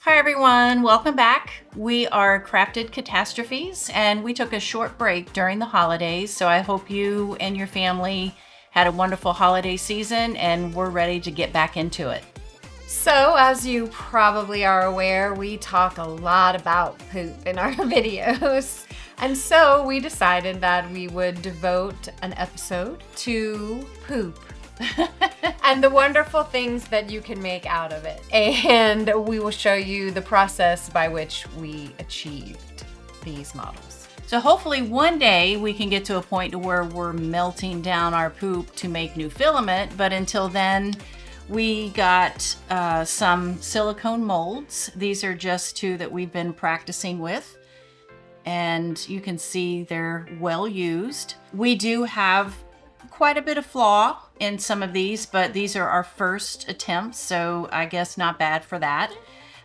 Hi everyone, welcome back. We are Crafted Catastrophes and we took a short break during the holidays, so I hope you and your family had a wonderful holiday season and we're ready to get back into it. So, as you probably are aware, we talk a lot about poop in our videos. And so we decided that we would devote an episode to poop and the wonderful things that you can make out of it. And we will show you the process by which we achieved these models. So hopefully one day we can get to a point to where we're melting down our poop to make new filament, but until then, we got some silicone molds. These are just two that we've been practicing with. And you can see they're well used. We do have quite a bit of flaw in some of these, but these are our first attempts, so I guess not bad for that.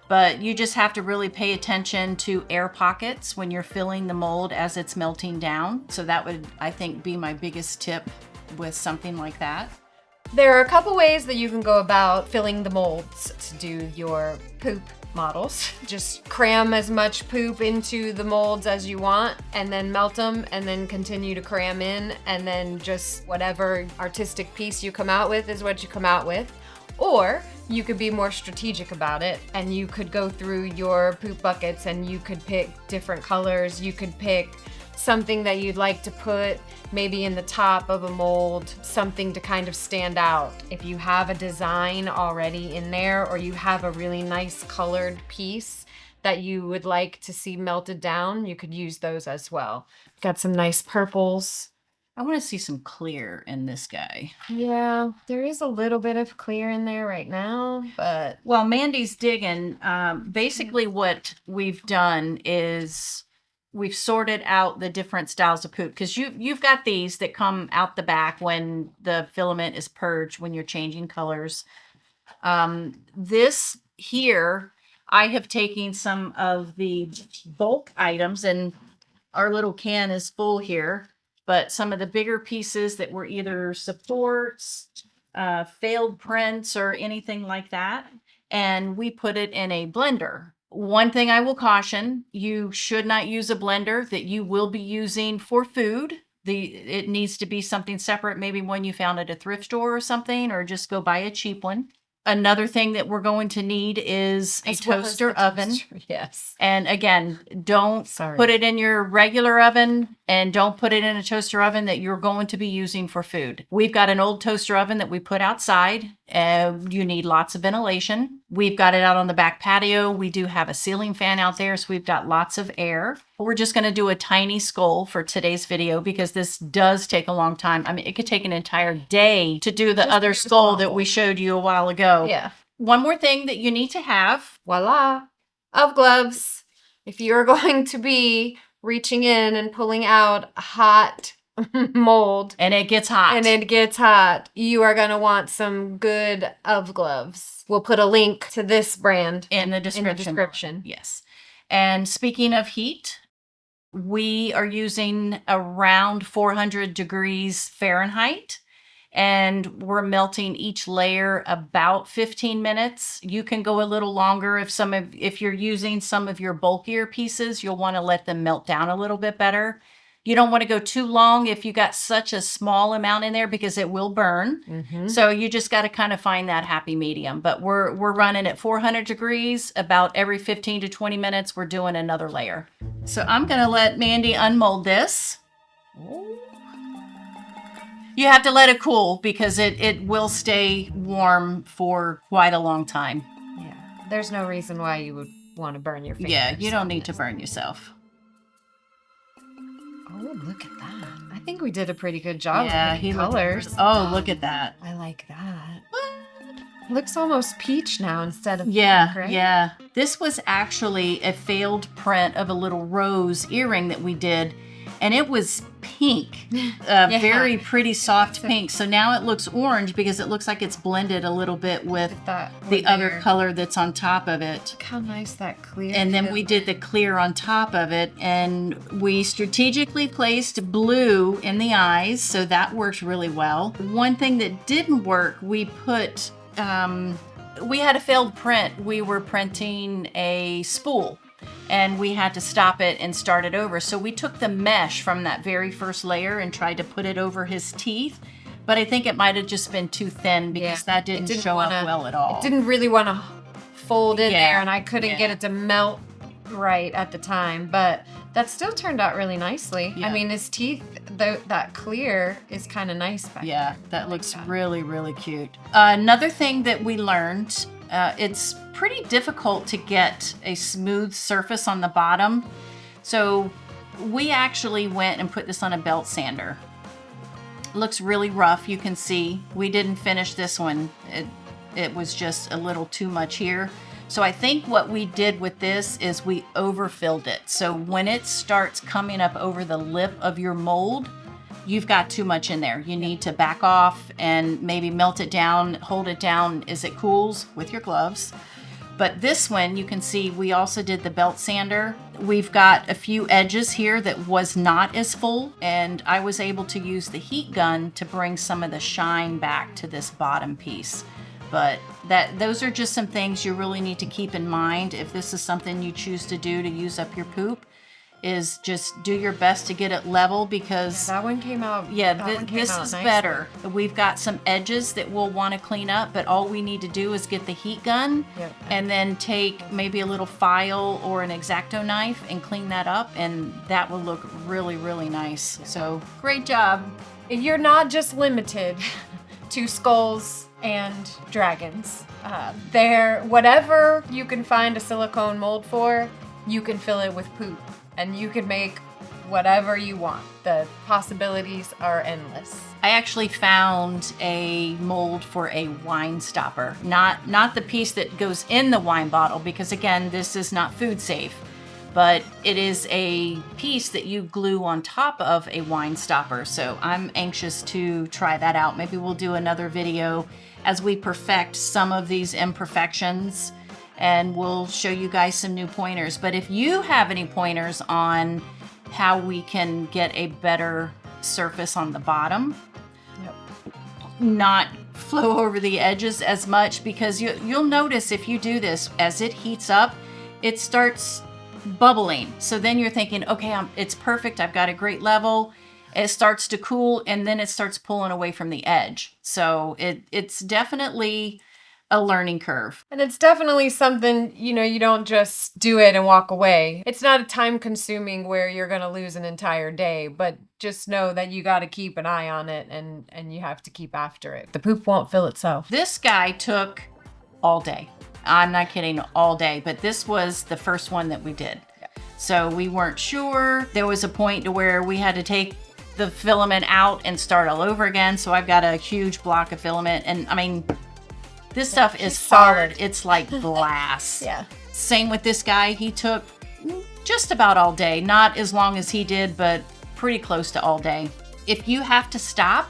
But you just have to really pay attention to air pockets when you're filling the mold as it's melting down. So that would, I think, be my biggest tip with something like that. There are a couple ways that you can go about filling the molds to do your poop models. Just cram as much poop into the molds as you want and then melt them and then continue to cram in, and then just whatever artistic piece you come out with is what you come out with. Or you could be more strategic about it and you could go through your poop buckets and you could pick different colors. You could pick something that you'd like to put maybe in the top of a mold, something to kind of stand out. If you have a design already in there or you have a really nice colored piece that you would like to see melted down, you could use those as well. Got some nice purples. I want to see some clear in this guy. Yeah, there is a little bit of clear in there right now, but while Mandy's digging, basically what we've done is we've sorted out the different styles of poop, because you've got these that come out the back when the filament is purged, when you're changing colors. This here, I have taken some of the bulk items, and our little can is full here, but some of the bigger pieces that were either supports, failed prints, or anything like that, and we put it in a blender. One thing I will caution, you should not use a blender that you will be using for food. It needs to be something separate, maybe one you found at a thrift store or something, or just go buy a cheap one. Another thing that we're going to need is a toaster oven. Yes. And again, don't put it in your regular oven, and don't put it in a toaster oven that you're going to be using for food. We've got an old toaster oven that we put outside. You need lots of ventilation. We've got it out on the back patio. We do have a ceiling fan out there, so we've got lots of air. We're just going to do a tiny skull for today's video because this does take a long time. I mean, it could take an entire day to do the other skull that we showed you a while ago. Yeah. One more thing that you need to have. Voila. Of gloves. If you're going to be reaching in and pulling out a hot mold. And it gets hot. You are going to want some good of gloves. We'll put a link to this brand in the description. Yes. And speaking of heat, we are using around 400 degrees Fahrenheit, and we're melting each layer about 15 minutes. You can go a little longer if you're using some of your bulkier pieces, you'll want to let them melt down a little bit better. You don't want to go too long if you got such a small amount in there because it will burn. Mm-hmm. So you just got to kind of find that happy medium. But we're running at 400 degrees. About every 15 to 20 minutes, we're doing another layer. So I'm going to let Mandy unmold this. Ooh. You have to let it cool because it will stay warm for quite a long time. Yeah. There's no reason why you would want to burn your fingers. Yeah, you don't need to burn yourself. Oh, look at that. I think we did a pretty good job with the colors. Oh, look at that. I like that. Looks almost peach now instead of pink, right? Yeah. This was actually a failed print of a little rose earring that we did, and it was pink, very pretty soft pink. So now it looks orange because it looks like it's blended a little bit with the other color that's on top of it. Look how nice that clear. And then we did the clear on top of it, and we strategically placed blue in the eyes, so that worked really well. One thing that didn't work, we put we had a failed print. We were printing a spool and we had to stop it and start it over. So we took the mesh from that very first layer and tried to put it over his teeth. But I think it might have just been too thin because that didn't show up well at all. It didn't really want to fold in there, and I couldn't Yeah. get it to melt right at the time. But that still turned out really nicely. Yeah. I mean, his teeth, that clear is kind of nice back Yeah, there. that looks really, really cute. Another thing that we learned, it's pretty difficult to get a smooth surface on the bottom. So we actually went and put this on a belt sander. Looks really rough, you can see. We didn't finish this one. It was just a little too much here. So I think what we did with this is we overfilled it. So when it starts coming up over the lip of your mold, you've got too much in there. You need to back off and maybe melt it down, hold it down as it cools with your gloves. But this one, you can see we also did the belt sander. We've got a few edges here that was not as full, and I was able to use the heat gun to bring some of the shine back to this bottom piece. But those are just some things you really need to keep in mind if this is something you choose to do to use up your poop, is just do your best to get it level because That one came out. yeah, that one came this out is nicely. better. We've got some edges that we'll want to clean up, but all we need to do is get the heat gun Yep. and then take maybe a little file or an X-Acto knife and clean that up, and that will look really, really nice. So great job. You're not just limited to skulls and dragons. Whatever you can find a silicone mold for, you can fill it with poop, and you can make whatever you want. The possibilities are endless. I actually found a mold for a wine stopper, not the piece that goes in the wine bottle, because again, this is not food safe, but it is a piece that you glue on top of a wine stopper. So I'm anxious to try that out. Maybe we'll do another video as we perfect some of these imperfections, and we'll show you guys some new pointers. But if you have any pointers on how we can get a better surface on the bottom, not flow over the edges as much, because you'll notice if you do this, as it heats up, it starts bubbling. So then you're thinking, okay, it's perfect. I've got a great level. It starts to cool, and then it starts pulling away from the edge. So it's definitely a learning curve. And it's definitely something, you don't just do it and walk away. It's not a time consuming where you're going to lose an entire day, but just know that you got to keep an eye on it and you have to keep after it. The poop won't fill itself. This guy took all day. I'm not kidding, all day, but this was the first one that we did. So we weren't sure. There was a point to where we had to take the filament out and start all over again. So I've got a huge block of filament, and I mean, this stuff is solid. hard. It's like glass. Yeah. Same with this guy. He took just about all day. Not as long as he did, but pretty close to all day. If you have to stop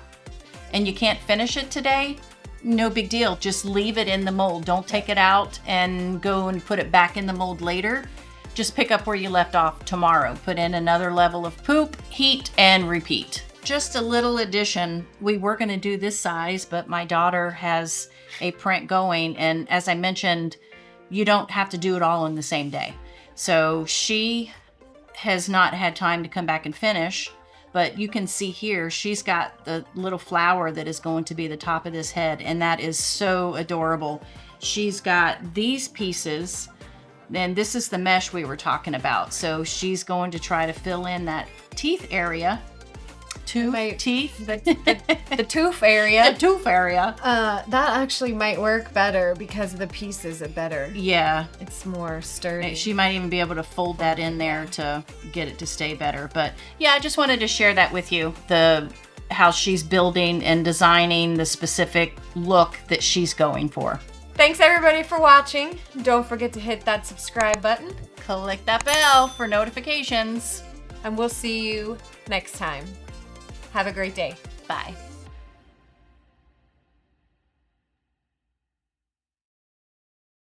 and you can't finish it today, no big deal. Just leave it in the mold. Don't take it out and go and put it back in the mold later. Just pick up where you left off tomorrow. Put in another level of poop, heat, and repeat. Just a little addition. We were going to do this size, but my daughter has a print going, and as I mentioned, you don't have to do it all in the same day. So she has not had time to come back and finish, but you can see here she's got the little flower that is going to be the top of this head, and that is so adorable. She's got these pieces, and this is the mesh we were talking about. So she's going to try to fill in that teeth area. Teeth? The tooth area. The tooth area. That actually might work better because the pieces are better. Yeah. It's more sturdy. She might even be able to fold that in there to get it to stay better. But yeah, I just wanted to share that with you. How she's building and designing the specific look that she's going for. Thanks everybody for watching. Don't forget to hit that subscribe button, Click that bell for notifications. and we'll see you next time. Have a great day. Bye.